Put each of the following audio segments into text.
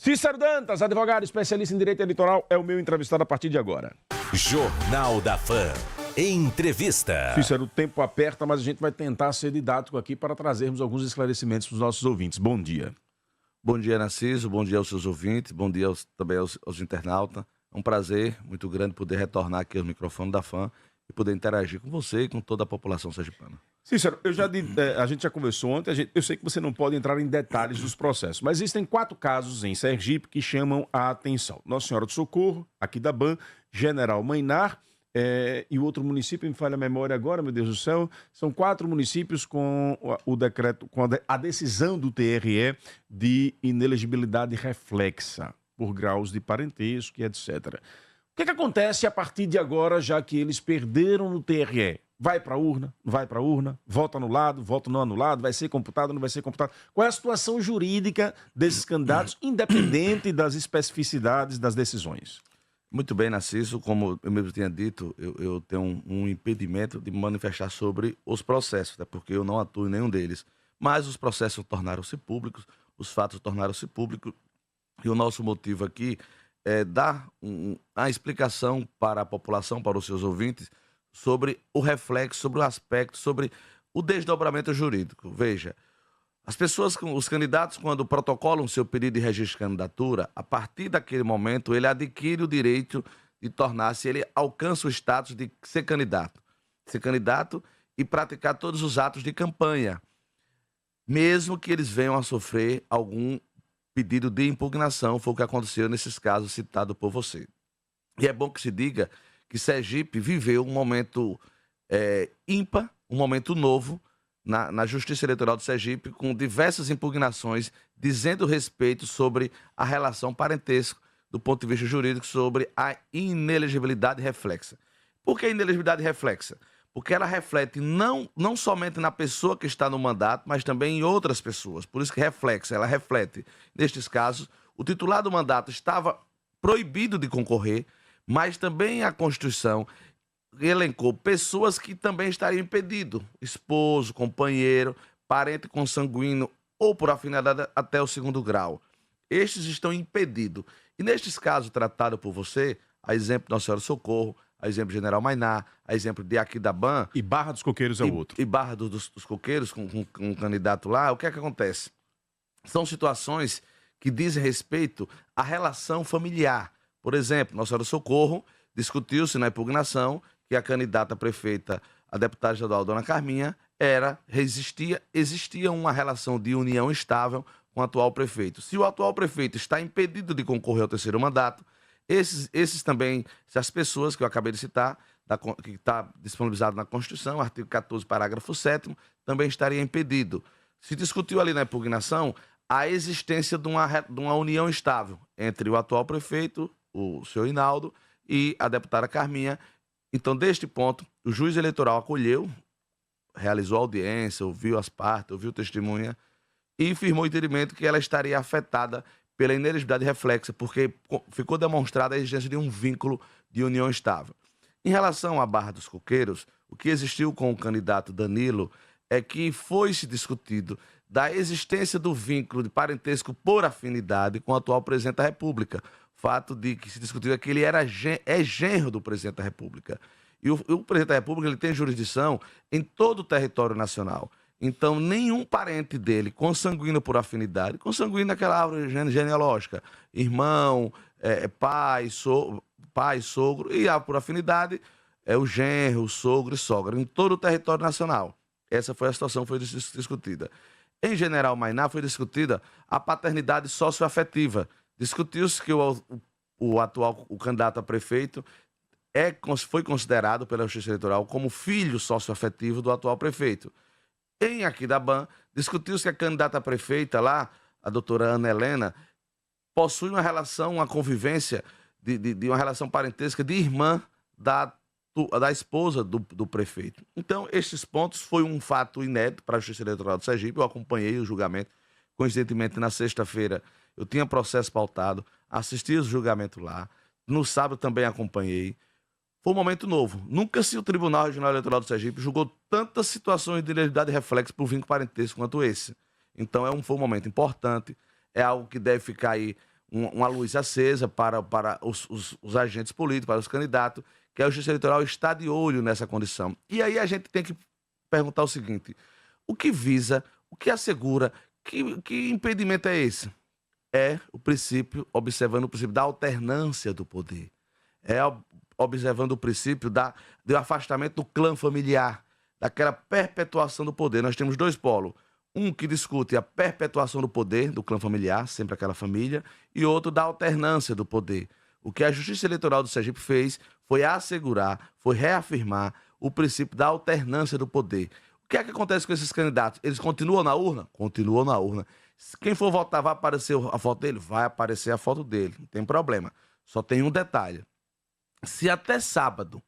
Cícero Dantas, advogado especialista em direito eleitoral, é o meu entrevistado a partir de agora. Jornal da Fã. Entrevista. Cícero, o tempo aperta, mas a gente vai tentar ser didático aqui para trazermos alguns esclarecimentos para os nossos ouvintes. Bom dia. Bom dia, Narciso. Bom dia aos seus ouvintes. Bom dia também aos internautas. É um prazer muito grande poder retornar aqui ao microfone da Fã e poder interagir com você e com toda a população sergipana. Cícero, a gente já conversou ontem, eu sei que você não pode entrar em detalhes dos processos, mas existem 4 casos em Sergipe que chamam a atenção. Nossa Senhora do Socorro, Aquidaban, General Mainar e o outro município, me falha a memória agora, meu Deus do céu, são 4 municípios com o decreto, com a decisão do TRE de inelegibilidade reflexa por graus de parentesco e etc. O que acontece a partir de agora, já que eles perderam no TRE? Vai para a urna, não vai para a urna, voto anulado, voto não anulado, vai ser computado, não vai ser computado. Qual é a situação jurídica desses candidatos, independente das especificidades das decisões? Muito bem, Narciso. Como eu mesmo tinha dito, eu tenho um impedimento de me manifestar sobre os processos, até porque eu não atuo em nenhum deles. Mas os processos tornaram-se públicos, os fatos tornaram-se públicos, e o nosso motivo aqui é dar a explicação para a população, para os seus ouvintes, sobre o reflexo, sobre o aspecto, sobre o desdobramento jurídico. Veja, as pessoas, os candidatos, quando protocolam seu pedido de registro de candidatura, a partir daquele momento, ele adquire o direito de tornar-se, ele alcança o status de ser candidato e praticar todos os atos de campanha, mesmo que eles venham a sofrer algum pedido de impugnação, foi o que aconteceu nesses casos citados por você. E é bom que se diga que Sergipe viveu um momento ímpar, um momento novo na Justiça Eleitoral de Sergipe, com diversas impugnações dizendo respeito sobre a relação parentesco do ponto de vista jurídico, sobre a inelegibilidade reflexa. Por que inelegibilidade reflexa? Porque ela reflete não somente na pessoa que está no mandato, mas também em outras pessoas. Por isso que reflexa, ela reflete. Nestes casos, o titular do mandato estava proibido de concorrer, mas também a Constituição elencou pessoas que também estariam impedidos, esposo, companheiro, parente consanguíneo ou por afinidade até o 2º grau. Estes estão impedidos. E nestes casos tratados por você, a exemplo de Nossa Senhora do Socorro, a exemplo de General Mainar, a exemplo de Aquidaban... E Barra dos Coqueiros é o outro. E Barra dos Coqueiros, com um candidato lá, o que é que acontece? São situações que dizem respeito à relação familiar. Por exemplo, Nossa Senhora do Socorro, discutiu-se na impugnação que a candidata prefeita, a deputada estadual Dona Carminha, existia uma relação de união estável com o atual prefeito. Se o atual prefeito está impedido de concorrer ao 3º mandato, esses também, as pessoas que eu acabei de citar, que está disponibilizado na Constituição, artigo 14, parágrafo 7º, também estaria impedido. Se discutiu ali na impugnação a existência de uma união estável entre o atual prefeito, o senhor Hinaldo, e a deputada Carminha. Então, deste ponto, o juiz eleitoral acolheu, realizou a audiência, ouviu as partes, ouviu testemunha e firmou o entendimento que ela estaria afetada pela inelegibilidade reflexa, porque ficou demonstrada a existência de um vínculo de união estável. Em relação à Barra dos Coqueiros, o que existiu com o candidato Danilo é que foi-se discutido da existência do vínculo de parentesco por afinidade com o atual presidente da República. Fato de que se discutiu é que ele é genro do presidente da República. E o presidente da República ele tem jurisdição em todo o território nacional. Então, nenhum parente dele, consanguíneo por afinidade, consanguíneo naquela árvore genealógica, irmão, pai, sogro, e por afinidade, é o genro, o sogro e sogra, em todo o território nacional. Essa foi a situação que foi discutida. Em General Mainar foi discutida a paternidade socioafetiva. Discutiu-se que o candidato a prefeito foi considerado pela Justiça Eleitoral como filho socioafetivo do atual prefeito. Em Aquidaban, discutiu-se que a candidata a prefeita lá, a doutora Ana Helena, possui uma relação, uma convivência de uma relação parentesca de irmã da esposa do prefeito. Então, estes pontos foi um fato inédito para a Justiça Eleitoral de Sergipe. Eu acompanhei o julgamento. Coincidentemente, na sexta-feira, eu tinha processo pautado, assisti o julgamento lá. No sábado também acompanhei. Foi um momento novo. Nunca se o Tribunal Regional Eleitoral do Sergipe julgou tantas situações de inelegibilidade reflexo por vínculo parentesco quanto esse. Então foi um momento importante, é algo que deve ficar aí uma luz acesa para os agentes políticos, para os candidatos, que a Justiça Eleitoral está de olho nessa condição. E aí a gente tem que perguntar o seguinte: o que visa, o que assegura, que impedimento é esse? É o princípio, observando o princípio da alternância do poder. É observando o princípio do afastamento do clã familiar, daquela perpetuação do poder. Nós temos dois polos. Um que discute a perpetuação do poder do clã familiar, sempre aquela família, e outro da alternância do poder. O que a Justiça Eleitoral do Sergipe fez foi assegurar, foi reafirmar o princípio da alternância do poder. O que é que acontece com esses candidatos? Eles continuam na urna? Continuam na urna. Quem for votar, vai aparecer a foto dele? Vai aparecer a foto dele, não tem problema. Só tem um detalhe. Se até sábado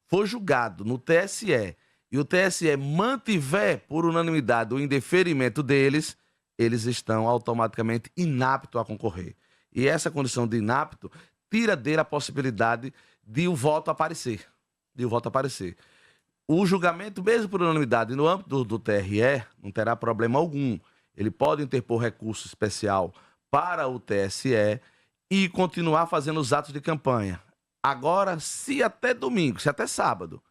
for julgado no TSE e o TSE mantiver por unanimidade o indeferimento deles, eles estão automaticamente inaptos a concorrer. E essa condição de inapto tira dele a possibilidade de o voto aparecer. O julgamento, mesmo por unanimidade, no âmbito do TRE, não terá problema algum. Ele pode interpor recurso especial para o TSE e continuar fazendo os atos de campanha. Agora, se até domingo, se até sábado,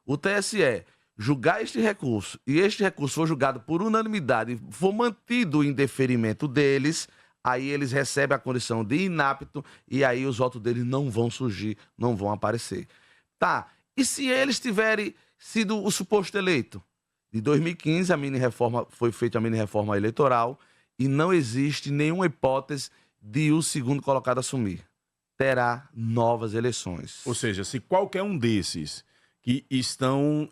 o TSE julgar este recurso e este recurso for julgado por unanimidade e for mantido o indeferimento deles, aí eles recebem a condição de inapto e aí os votos deles não vão surgir, não vão aparecer. Tá, e se eles tiverem sido o suposto eleito? De 2015, foi feita a mini-reforma eleitoral e não existe nenhuma hipótese de o segundo colocado assumir. Terá novas eleições. Ou seja, se qualquer um desses que estão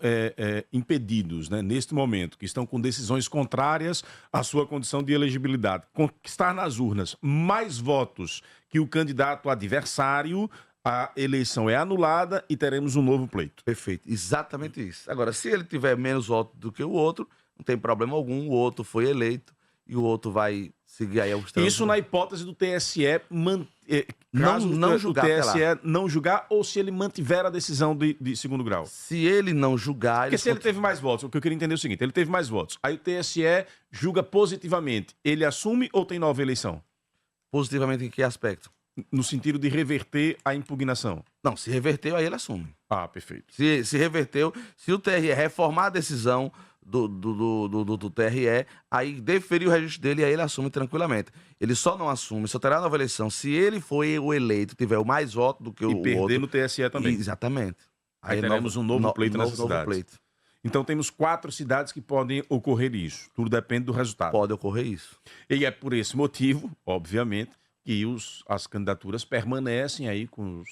impedidos, né, neste momento, que estão com decisões contrárias à sua condição de elegibilidade, conquistar nas urnas mais votos que o candidato adversário, a eleição é anulada e teremos um novo pleito. Perfeito, exatamente isso. Agora, se ele tiver menos votos do que o outro, não tem problema algum, o outro foi eleito e o outro vai seguir aí os Isso na hipótese do TSE não julgar, o TSE não julgar ou se ele mantiver a decisão de segundo grau. Se ele não julgar... Porque se ele teve mais votos, o que eu queria entender é o seguinte, ele teve mais votos, aí o TSE julga positivamente, ele assume ou tem nova eleição? Positivamente em que aspecto? No sentido de reverter a impugnação. Não, se reverteu, aí ele assume. Ah, perfeito. Se reverteu, se o TRE reformar a decisão do TRE, aí deferir o registro dele e aí ele assume tranquilamente. Ele só não assume, só terá nova eleição se ele foi o eleito, tiver o mais voto do que o outro. E perder no TSE também. Exatamente. Aí teremos um novo pleito nessas cidades. Então temos 4 cidades que podem ocorrer isso. Tudo depende do resultado. Pode ocorrer isso. E é por esse motivo, obviamente, que as candidaturas permanecem aí com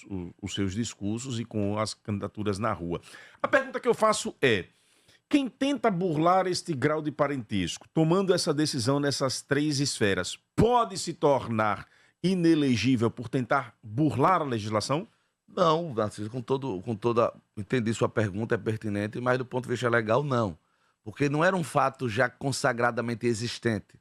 os seus discursos e com as candidaturas na rua. A pergunta que eu faço é: quem tenta burlar este grau de parentesco, tomando essa decisão nessas 3 esferas, pode se tornar inelegível por tentar burlar a legislação? Não, Narciso, entendi sua pergunta, é pertinente, mas do ponto de vista legal, não. Porque não era um fato já consagradamente existente.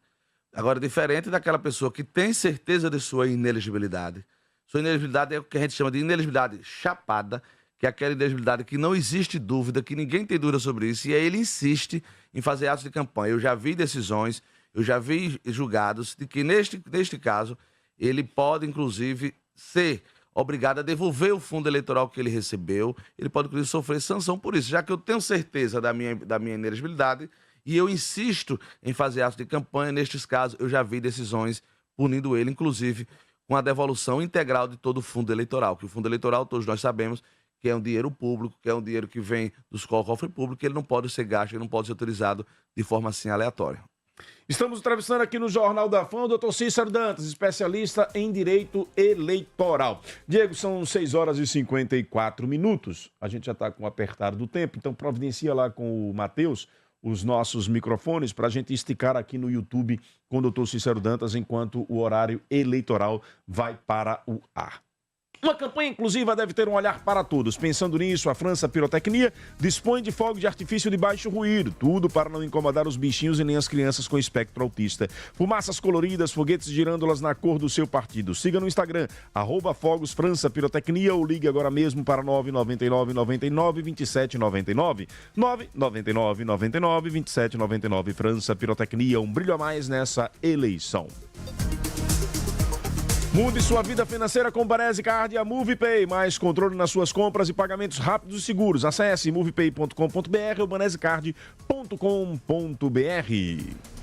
Agora, diferente daquela pessoa que tem certeza de sua inelegibilidade. Sua inelegibilidade é o que a gente chama de inelegibilidade chapada, que é aquela inelegibilidade que não existe dúvida, que ninguém tem dúvida sobre isso, e aí ele insiste em fazer atos de campanha. Eu já vi decisões, eu já vi julgados de que, neste caso, ele pode, inclusive, ser obrigado a devolver o fundo eleitoral que ele recebeu, ele pode, inclusive, sofrer sanção por isso, já que eu tenho certeza da minha inelegibilidade e eu insisto em fazer atos de campanha. Nestes casos, eu já vi decisões punindo ele, inclusive, com a devolução integral de todo o fundo eleitoral, que o fundo eleitoral, todos nós sabemos, que é um dinheiro público, que é um dinheiro que vem dos cofres públicos, que ele não pode ser gasto, ele não pode ser utilizado de forma assim aleatória. Estamos entrevistando aqui no Jornal da Fã o Dr. Cícero Dantas, especialista em direito eleitoral. Diego, são 6h54. A gente já está com o apertado do tempo, então providencia lá com o Matheus os nossos microfones para a gente esticar aqui no YouTube com o Dr. Cícero Dantas enquanto o horário eleitoral vai para o ar. Uma campanha inclusiva deve ter um olhar para todos. Pensando nisso, a França Pirotecnia dispõe de fogos de artifício de baixo ruído, tudo para não incomodar os bichinhos e nem as crianças com espectro autista. Fumaças coloridas, foguetes girândolas na cor do seu partido. Siga no Instagram, @Fogos França Pirotecnia, ou ligue agora mesmo para 999 99 27 99. 999 99 27 99. França Pirotecnia, um brilho a mais nessa eleição. Mude sua vida financeira com Banese Card e a MovePay. Mais controle nas suas compras e pagamentos rápidos e seguros. Acesse movepay.com.br ou banesecard.com.br.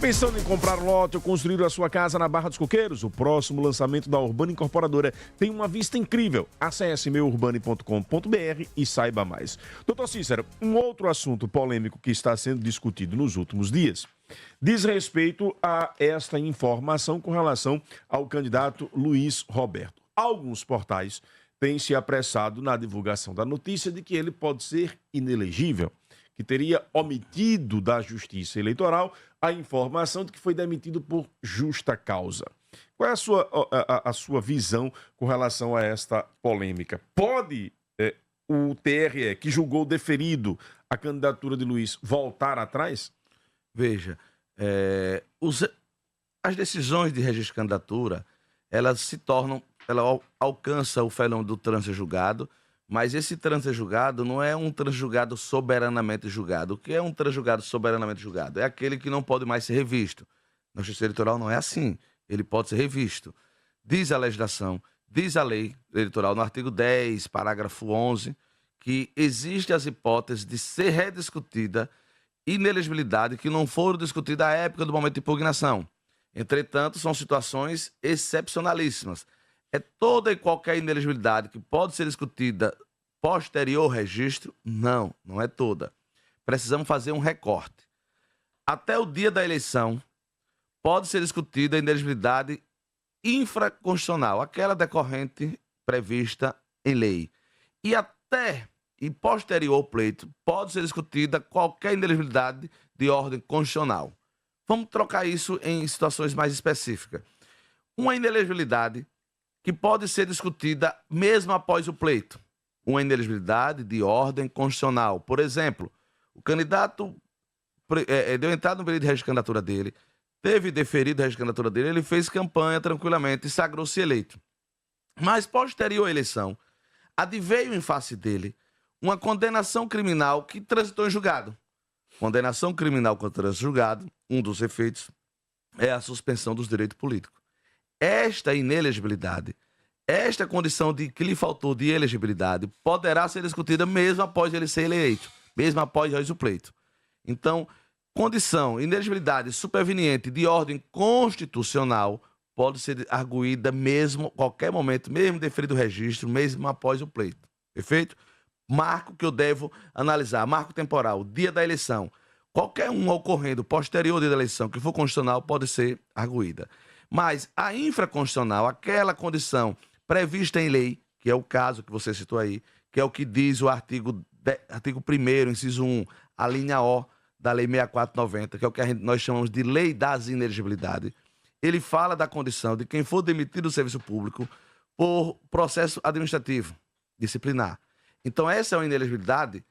Pensando em comprar um lote ou construir a sua casa na Barra dos Coqueiros? O próximo lançamento da Urbana Incorporadora tem uma vista incrível. Acesse meurbane.com.br e saiba mais. Doutor Cícero, um outro assunto polêmico que está sendo discutido nos últimos dias diz respeito a esta informação com relação ao candidato Luiz Roberto. Alguns portais têm se apressado na divulgação da notícia de que ele pode ser inelegível, que teria omitido da Justiça Eleitoral a informação de que foi demitido por justa causa. Qual é a sua visão com relação a esta polêmica? Pode o TRE, que julgou deferido a candidatura de Luiz, voltar atrás? Veja, as decisões de registro de candidatura, elas alcançam o fenômeno do trânsito julgado, mas esse trânsito julgado não é um trânsito julgado soberanamente julgado. O que é um trânsito julgado soberanamente julgado? É aquele que não pode mais ser revisto. Na Justiça Eleitoral não é assim. Ele pode ser revisto. Diz a legislação, diz a lei eleitoral, no artigo 10, parágrafo 11, que existem as hipóteses de ser rediscutida inelegibilidade que não foram discutidas à época do momento de impugnação. Entretanto, são situações excepcionalíssimas. É toda e qualquer inelegibilidade que pode ser discutida posterior ao registro? Não, não é toda. Precisamos fazer um recorte. Até o dia da eleição, pode ser discutida a inelegibilidade infraconstitucional, aquela decorrente prevista em lei. E posterior ao pleito, pode ser discutida qualquer inelegibilidade de ordem constitucional. Vamos trocar isso em situações mais específicas. Uma inelegibilidade que pode ser discutida mesmo após o pleito. Uma inelegibilidade de ordem constitucional. Por exemplo, o candidato deu entrada no período de registro de candidatura dele, teve deferido a registro de candidatura dele, ele fez campanha tranquilamente e sagrou-se eleito. Mas posterior à eleição, adveio em face dele uma condenação criminal que transitou em julgado. Condenação criminal com trânsito julgado, um dos efeitos é a suspensão dos direitos políticos. Esta inelegibilidade, esta condição de que lhe faltou de elegibilidade, poderá ser discutida mesmo após ele ser eleito, mesmo após o pleito. Então, condição, inelegibilidade superveniente de ordem constitucional pode ser arguída mesmo, qualquer momento, mesmo deferido o registro, mesmo após o pleito. Perfeito? Marco que eu devo analisar, marco temporal, dia da eleição. Qualquer um ocorrendo posterior ao dia da eleição que for constitucional pode ser arguída. Mas a infraconstitucional, aquela condição prevista em lei, que é o caso que você citou aí, que é o que diz o artigo 1º, inciso 1, a linha O da Lei 6490, que é o que nós chamamos de Lei das Inelegibilidades, ele fala da condição de quem for demitido do serviço público por processo administrativo, disciplinar. Então, essa é uma inelegibilidade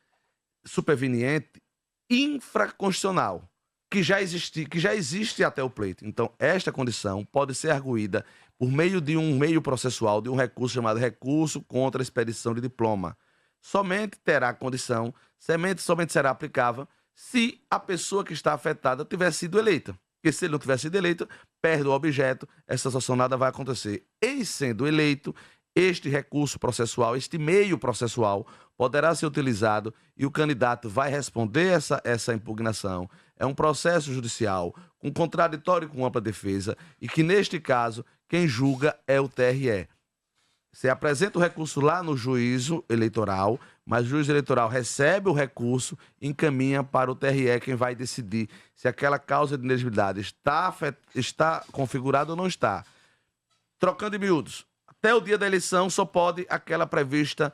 superveniente infraconstitucional, que já existe até o pleito. Então, esta condição pode ser arguída por meio de um meio processual, de um recurso chamado recurso contra a expedição de diploma. Somente terá condição, somente será aplicável se a pessoa que está afetada tiver sido eleita. Porque se ele não tiver sido eleito, perde o objeto, essa situação nada vai acontecer. Em sendo eleito, este recurso processual, este meio processual, poderá ser utilizado e o candidato vai responder essa impugnação. É um processo judicial com contraditório com ampla defesa e que, neste caso, quem julga é o TRE. Você apresenta o recurso lá no juízo eleitoral, mas o juízo eleitoral recebe o recurso e encaminha para o TRE, quem vai decidir se aquela causa de inelegibilidade está configurada ou não está. Trocando em miúdos, até o dia da eleição só pode aquela prevista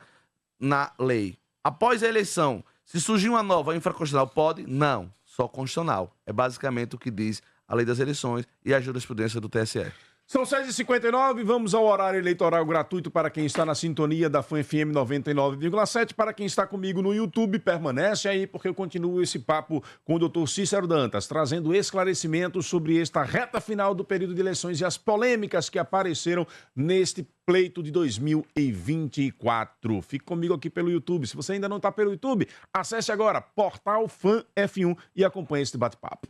na lei. Após a eleição, se surgir uma nova infraconstitucional, pode? Não, só constitucional. É basicamente o que diz a lei das eleições e a jurisprudência do TSE. São 6h59, vamos ao horário eleitoral gratuito para quem está na sintonia da FAN FM 99,7. Para quem está comigo no YouTube, permanece aí, porque eu continuo esse papo com o doutor Cícero Dantas, trazendo esclarecimentos sobre esta reta final do período de eleições e as polêmicas que apareceram neste pleito de 2024. Fique comigo aqui pelo YouTube. Se você ainda não está pelo YouTube, acesse agora, Portal FAN F1 e acompanhe este bate-papo.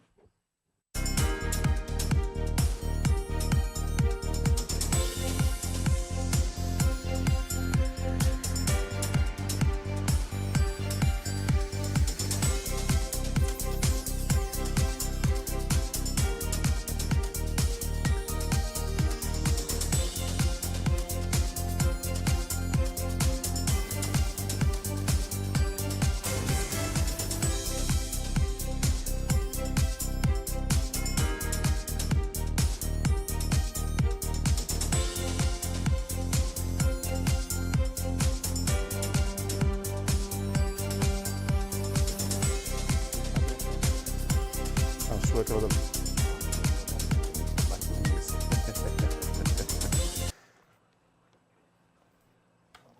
foi aquela da vez.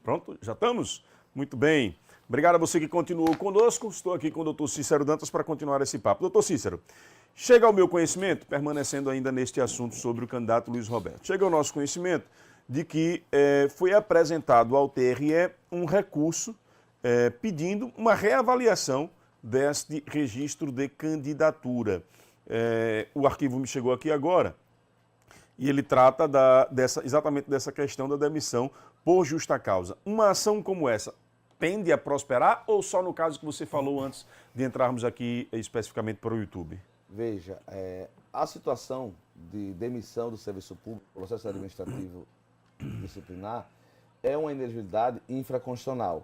Pronto, já estamos? Muito bem. Obrigado a você que continuou conosco. Estou aqui com o doutor Cícero Dantas para continuar esse papo. Doutor Cícero, chega ao meu conhecimento, permanecendo ainda neste assunto sobre o candidato Luiz Roberto, chega ao nosso conhecimento de que foi apresentado ao TRE um recurso pedindo uma reavaliação deste registro de candidatura. O arquivo me chegou aqui agora e ele trata exatamente dessa questão da demissão por justa causa. Uma ação como essa tende a prosperar ou só no caso que você falou antes de entrarmos aqui especificamente para o YouTube? Veja, a situação de demissão do serviço público, processo administrativo disciplinar, é uma inelegibilidade infraconstitucional.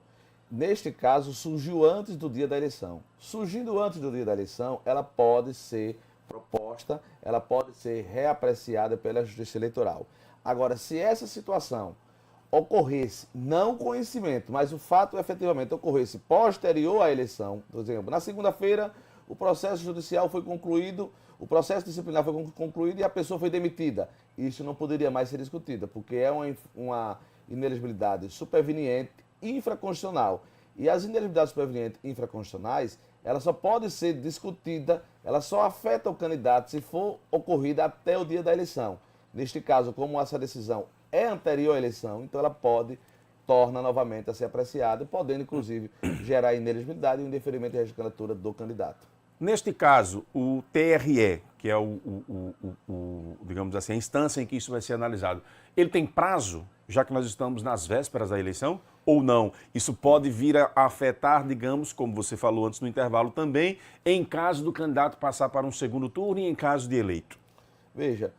Neste caso, surgiu antes do dia da eleição. Surgindo antes do dia da eleição, ela pode ser proposta, ela pode ser reapreciada pela Justiça Eleitoral. Agora, se essa situação ocorresse, não o conhecimento, mas o fato efetivamente ocorresse posterior à eleição, por exemplo, na segunda-feira o processo judicial foi concluído, o processo disciplinar foi concluído e a pessoa foi demitida. Isso não poderia mais ser discutida, porque é uma inelegibilidade superveniente infraconstitucional. E as inelegibilidades supervenientes infraconstitucionais, ela só pode ser discutida, ela só afeta o candidato se for ocorrida até o dia da eleição. Neste caso, como essa decisão é anterior à eleição, então ela torna novamente a ser apreciada, podendo, inclusive, gerar inelegibilidade e o indeferimento da candidatura do candidato. Neste caso, o TRE, que é digamos assim, a instância em que isso vai ser analisado, ele tem prazo, já que nós estamos nas vésperas da eleição, ou não? Isso pode vir a afetar, digamos, como você falou antes no intervalo também, em caso do candidato passar para um segundo turno e em caso de eleito? Veja,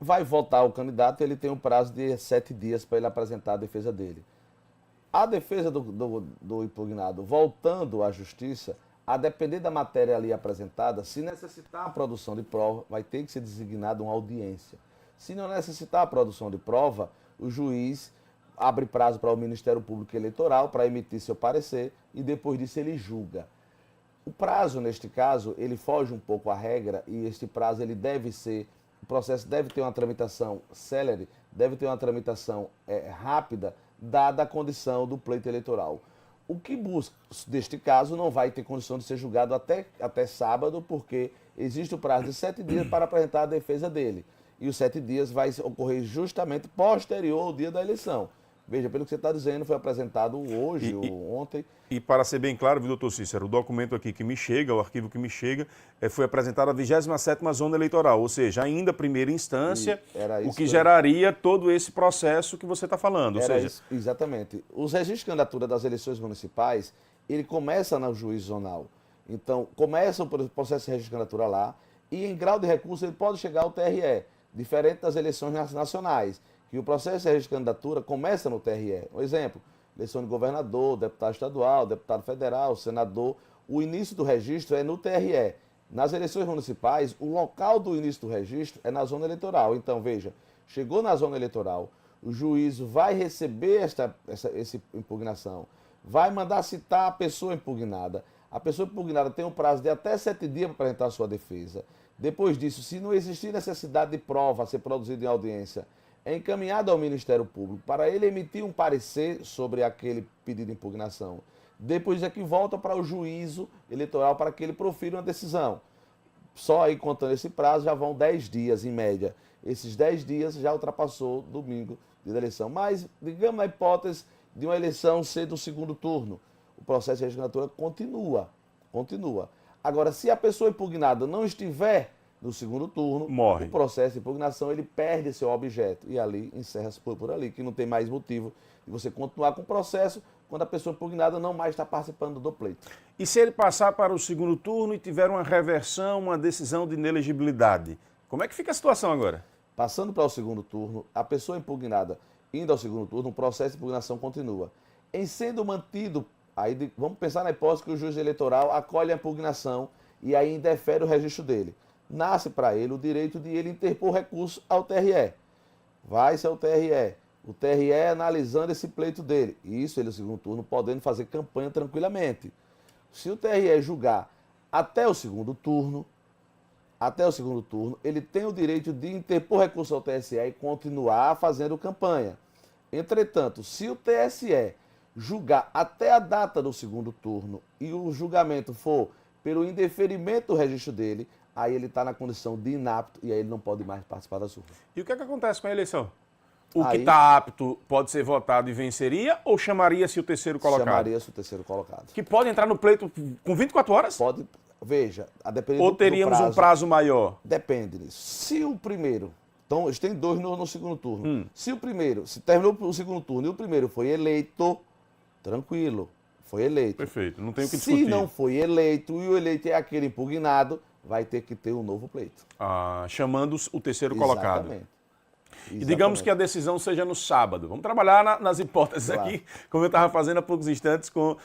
vai votar o candidato, ele tem um prazo de 7 dias para ele apresentar a defesa dele. A defesa do impugnado, voltando à justiça, a depender da matéria ali apresentada, se necessitar a produção de prova, vai ter que ser designada uma audiência. Se não necessitar a produção de prova, o juiz abre prazo para o Ministério Público Eleitoral para emitir seu parecer e depois disso ele julga. O prazo, neste caso, ele foge um pouco à regra e este prazo ele deve ser, o processo deve ter uma tramitação célere, deve ter uma tramitação rápida, dada a condição do pleito eleitoral. O que busca, neste caso, não vai ter condição de ser julgado até sábado, porque existe o prazo de 7 dias para apresentar a defesa dele. E os 7 dias vai ocorrer justamente posterior ao dia da eleição. Veja, pelo que você está dizendo, foi apresentado hoje ou ontem. E para ser bem claro, viu, doutor Cícero, o documento aqui que me chega, o arquivo que me chega, foi apresentado a 27ª Zona Eleitoral, ou seja, ainda primeira instância, o que geraria todo esse processo que você está falando. Exatamente. Os registros de candidatura das eleições municipais, ele começa no juiz zonal. Então, começa o processo de registro de candidatura lá e em grau de recurso ele pode chegar ao TRE, diferente das eleições nacionais, que o processo de registro de candidatura começa no TRE. Um exemplo, eleição de governador, deputado estadual, deputado federal, senador, o início do registro é no TRE. Nas eleições municipais, o local do início do registro é na zona eleitoral. Então, veja, chegou na zona eleitoral, o juízo vai receber essa impugnação, vai mandar citar a pessoa impugnada. A pessoa impugnada tem um prazo de até 7 dias para apresentar a sua defesa. Depois disso, se não existir necessidade de prova a ser produzida em audiência, é encaminhado ao Ministério Público para ele emitir um parecer sobre aquele pedido de impugnação. Depois é que volta para o juízo eleitoral para que ele profira uma decisão. Só aí, contando esse prazo, já vão 10 dias em média. Esses 10 dias já ultrapassou domingo de eleição. Mas, digamos na hipótese de uma eleição ser do segundo turno, o processo de registratura continua. Agora, se a pessoa impugnada não estiver no segundo turno, morre. O processo de impugnação ele perde seu objeto e ali encerra-se por ali, que não tem mais motivo de você continuar com o processo quando a pessoa impugnada não mais está participando do pleito. E se ele passar para o segundo turno e tiver uma reversão, uma decisão de inelegibilidade, como é que fica a situação agora? Passando para o segundo turno, a pessoa impugnada indo ao segundo turno, o processo de impugnação continua. Em sendo mantido, aí vamos pensar na hipótese que o juiz eleitoral acolhe a impugnação e aí indefere o registro dele. Nasce para ele o direito de ele interpor recurso ao TRE. Vai-se ao TRE. O TRE analisando esse pleito dele. Isso ele no segundo turno, podendo fazer campanha tranquilamente. Se o TRE julgar até o segundo turno, até o segundo turno, ele tem o direito de interpor recurso ao TSE e continuar fazendo campanha. Entretanto, se o TSE julgar até a data do segundo turno e o julgamento for pelo indeferimento do registro dele, aí ele está na condição de inapto e aí ele não pode mais participar das urnas. E o que é que acontece com a eleição? O que Aí- está apto pode ser votado e venceria ou chamaria-se o terceiro colocado? Chamaria-se o terceiro colocado. Que pode entrar no pleito com 24 horas? Pode, veja, a depender Ou do teríamos um prazo maior? Depende disso. Se o primeiro, então eles têm dois no segundo turno. Se o primeiro, se terminou o segundo turno e o primeiro foi eleito, tranquilo, foi eleito. Perfeito, não tem o que Se discutir. não foi eleito e o eleito é aquele impugnado, vai ter que ter um novo pleito. Chamando o terceiro colocado. Exatamente. E digamos que a decisão seja no sábado. Vamos trabalhar nas hipóteses Claro. aqui, como eu estava fazendo há poucos instantes com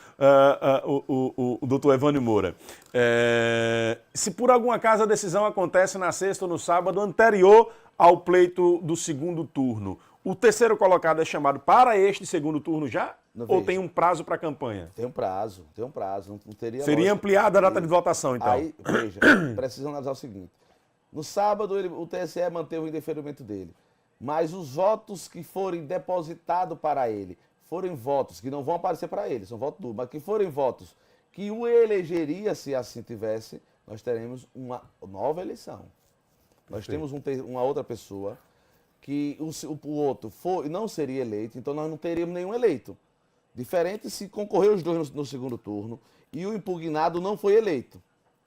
o doutor Evânio Moura. Se por algum acaso a decisão acontece na sexta ou no sábado anterior ao pleito do segundo turno, o terceiro colocado é chamado para este segundo turno já? Não Ou vejo. tem um prazo para a campanha? Tem um prazo, não teria Seria lógica. ampliada a data de votação, então? Aí, veja, precisa analisar o seguinte. No sábado, o TSE manteve o indeferimento dele. Mas os votos que forem depositados para ele, forem votos que não vão aparecer para ele, são votos duros, mas que forem votos que o elegeria, se assim tivesse, nós teremos uma nova eleição. Nós temos uma outra pessoa que o outro não seria eleito, então nós não teríamos nenhum eleito. Diferente se concorrer os dois no segundo turno e o impugnado não foi eleito.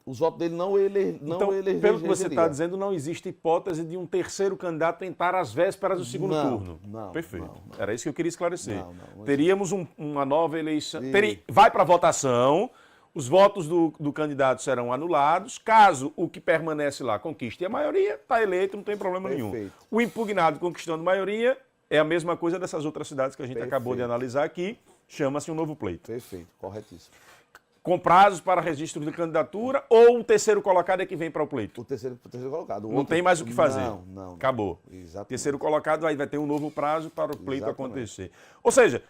Os votos dele não Então, elegeria. pelo que você está dizendo, não existe hipótese de um terceiro candidato entrar às vésperas do segundo Não, turno. não, Perfeito. não. Era isso que eu queria esclarecer. Não Teríamos uma nova eleição. Isso. Vai para votação, os votos do candidato serão anulados. Caso o que permanece lá conquiste a maioria, está eleito, não tem problema nenhum. Perfeito. O impugnado conquistando maioria é a mesma coisa dessas outras cidades que a gente Perfeito. acabou de analisar aqui. Chama-se um novo pleito. Perfeito, corretíssimo. Com prazos para registro de candidatura ou o terceiro colocado é que vem para o pleito? O terceiro colocado. Não tem mais o que fazer. Não. Acabou. Exatamente. Terceiro colocado vai ter um novo prazo para o pleito Exatamente. acontecer. Ou seja,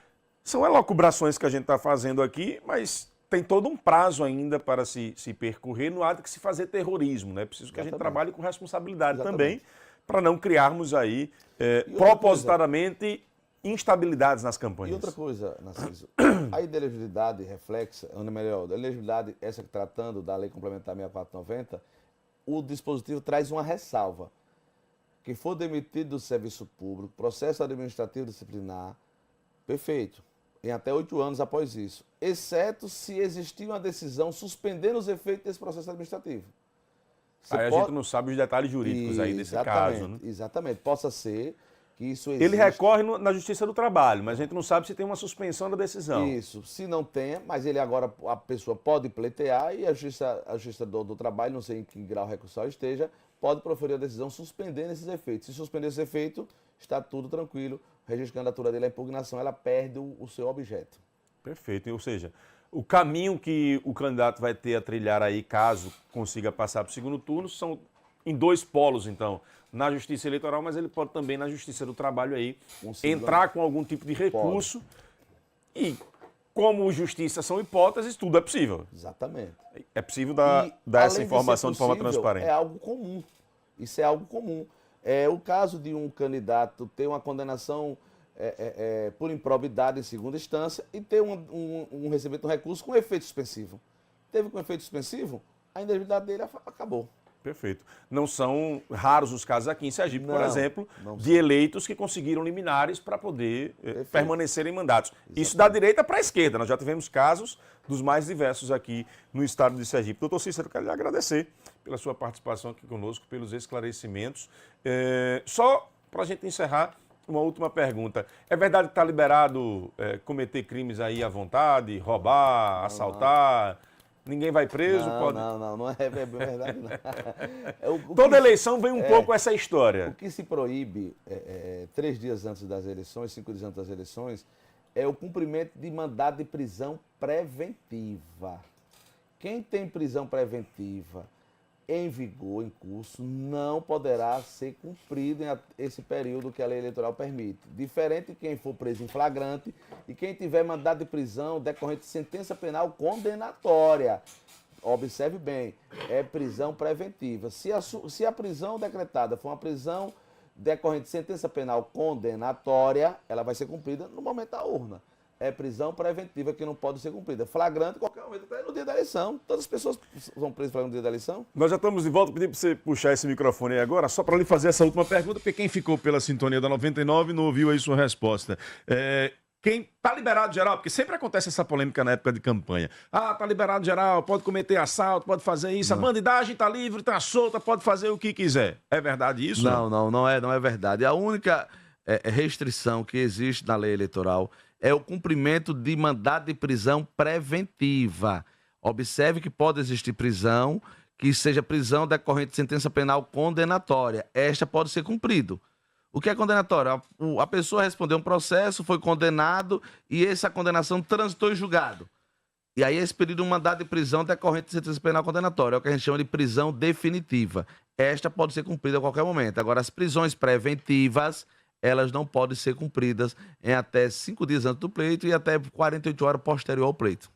são elucubrações que a gente está fazendo aqui, mas tem todo um prazo ainda para se percorrer. Não há de que se fazer terrorismo, né? É preciso que a gente Exatamente. trabalhe com responsabilidade Exatamente. também, para não criarmos aí outra propositadamente instabilidades nas E campanhas. outra coisa, Narciso, a inelegibilidade reflexa, ou melhor, a inelegibilidade, essa que tratando da Lei Complementar 6490, o dispositivo traz uma ressalva. Quem for demitido do serviço público, processo administrativo disciplinar, perfeito, em até 8 anos após isso, exceto se existir uma decisão suspendendo os efeitos desse processo administrativo. Você Aí a pode- gente não sabe os detalhes jurídicos aí desse caso, né? Exatamente, possa ser que isso exista. Ele recorre na Justiça do Trabalho, mas a gente não sabe se tem uma suspensão da decisão. Isso, se não tenha, mas ele agora, a pessoa pode pleitear e a Justiça do Trabalho, não sei em que grau recursal esteja, pode proferir a decisão suspendendo esses efeitos. Se suspender esse efeito, está tudo tranquilo. O registro de candidatura dele, a impugnação, ela perde o seu objeto. Perfeito, ou seja, o caminho que o candidato vai ter a trilhar aí, caso consiga passar para o segundo turno, são em dois polos, então. Na Justiça Eleitoral, mas ele pode também na Justiça do Trabalho aí entrar com algum tipo de recurso. E como justiça são hipóteses, tudo é possível. Exatamente. É possível E, dar essa além de ser informação de forma possível, transparente. É algo comum. Isso é algo comum. O caso de um candidato ter uma condenação por improbidade em segunda instância e ter um recebimento de um recurso com efeito suspensivo. Teve com efeito suspensivo, a inelegibilidade dele acabou. Perfeito. Não são raros os casos aqui em Sergipe, por Não, exemplo, não de são. eleitos que conseguiram liminares para poder permanecer em mandatos. Isso Exatamente. da direita para a esquerda. Nós já tivemos casos dos mais diversos aqui no estado de Sergipe. Doutor Cícero, quero lhe agradecer pela sua participação aqui conosco, pelos esclarecimentos. Só para a gente encerrar, uma última pergunta. É verdade que está liberado cometer crimes aí à vontade, roubar, assaltar? Ninguém vai preso? Não é verdade, não. Toda eleição vem um pouco essa história. O que se proíbe 3 dias antes das eleições, 5 dias antes das eleições, é o cumprimento de mandado de prisão preventiva. Quem tem prisão preventiva em vigor, em curso, não poderá ser cumprido esse período que a lei eleitoral permite. Diferente de quem for preso em flagrante e quem tiver mandado de prisão decorrente de sentença penal condenatória. observe bem, é prisão preventiva. Se a prisão decretada for uma prisão decorrente de sentença penal condenatória, ela vai ser cumprida no momento da urna. É prisão preventiva que não pode ser cumprida. Flagrante, qualquer momento, até no dia da eleição. Todas as pessoas são presas no dia da eleição. Nós já estamos de volta. Pedi para você puxar esse microfone aí agora, só para lhe fazer essa última pergunta, porque quem ficou pela sintonia da 99 não ouviu aí sua resposta. Quem tá liberado geral, porque sempre acontece essa polêmica na época de campanha. Ah, tá liberado geral, pode cometer assalto, pode fazer isso, Não. a bandidagem tá livre, tá solta, pode fazer o que quiser. É verdade isso? Não é verdade. A única restrição que existe na lei eleitoral é o cumprimento de mandado de prisão preventiva. Observe que pode existir prisão que seja prisão decorrente de sentença penal condenatória. Esta pode ser cumprido. O que é condenatório? A pessoa respondeu um processo, foi condenado e essa condenação transitou em julgado. E aí é expedido um mandado de prisão decorrente de sentença penal condenatória. É o que a gente chama de prisão definitiva. Esta pode ser cumprida a qualquer momento. Agora, as prisões preventivas, elas não podem ser cumpridas em até 5 dias antes do pleito e até 48 horas posterior ao pleito.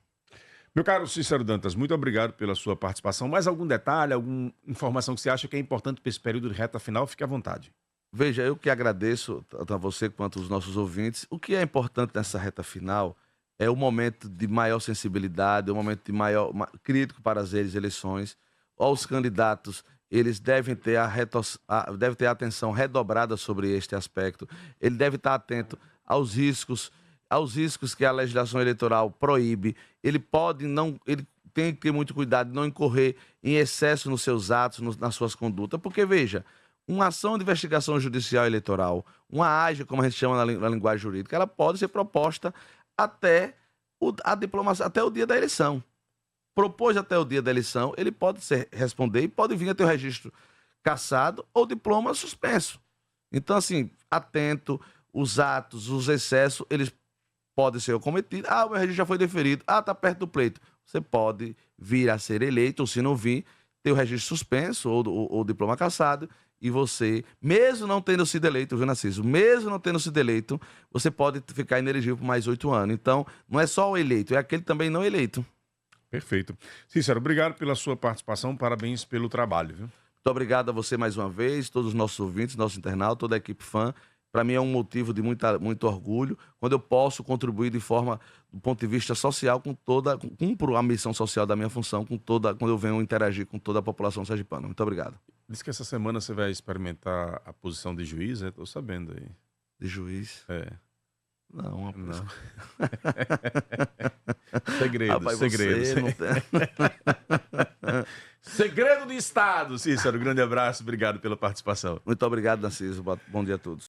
Meu caro Cícero Dantas, muito obrigado pela sua participação. Mais algum detalhe, alguma informação que você acha que é importante para esse período de reta final? Fique à vontade. Veja, eu que agradeço tanto a você quanto aos nossos ouvintes. O que é importante nessa reta final é o momento de maior sensibilidade, o momento de maior crítico para as eleições. Os candidatos, eles devem ter a atenção redobrada sobre este aspecto. Ele deve estar atento aos riscos que a legislação eleitoral proíbe. Ele tem que ter muito cuidado de não incorrer em excesso nos seus atos, nas suas condutas, porque, veja, uma ação de investigação judicial eleitoral, uma AGE, como a gente chama na linguagem jurídica, ela pode ser proposta até o dia da eleição. Propôs até o dia da eleição, ele pode responder e pode vir a ter o registro cassado ou diploma suspenso. Então, assim, atento, os atos, os excessos, eles podem ser cometidos. Ah, o meu registro já foi deferido. Ah, está perto do pleito. Você pode vir a ser eleito, ou se não vir, ter o registro suspenso ou o diploma cassado. E você, mesmo não tendo sido eleito, viu, Narciso? Mesmo não tendo sido eleito, você pode ficar inelegível por mais 8 anos. Então, não é só o eleito, é aquele também não eleito. Perfeito. Cícero, obrigado pela sua participação, parabéns pelo trabalho, viu? Muito obrigado a você mais uma vez, todos os nossos ouvintes, nosso internauta, toda a equipe fã. Para mim é um motivo de muito orgulho quando eu posso contribuir de forma, do ponto de vista social, cumpro a missão social da minha função, quando eu venho interagir com toda a população sergipana. Muito obrigado. Diz que essa semana você vai experimentar a posição de juiz, né? Tô sabendo aí. De juiz? É. Não. Segredo, Rapaz, segredo. você não tem... Segredo de Estado, Cícero. Grande abraço, obrigado pela participação. Muito obrigado, Narciso. Bom dia a todos.